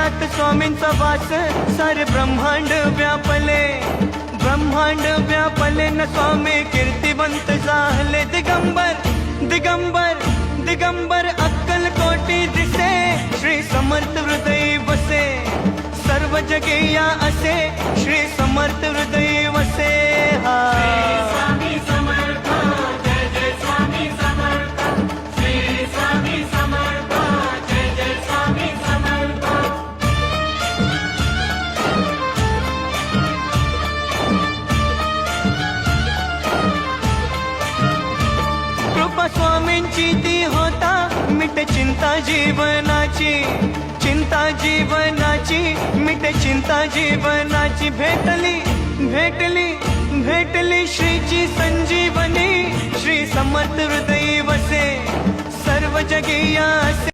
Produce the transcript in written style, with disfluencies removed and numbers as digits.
हृदयात स्वामींचा वास सारे ब्रह्मांड व्यापले, ब्रह्मांड व्यापले न स्वामी कीर्तिवंत झाले। दिगंबर दिगंबर दिगंबर अक्कल कोटी दिसे, श्री समर्थ हृदय वसे, सर्व जगे या असे श्री समर्थ हृदय वसे। हा स्वामी समर्थ, जय जय स्वामी समर्थ, श्री स्वामी समर्थ, जय जय स्वामी समर्थ। कृपा स्वामींची ती होता, मिटे चिंता जीवनाची, चिंता जीवनाची मिटे चिंता जीवनाची। भेटली भेटली भेटली श्रीची संजीवनी, श्री समर्थ हृदय वसे, सर्व जगे या असे।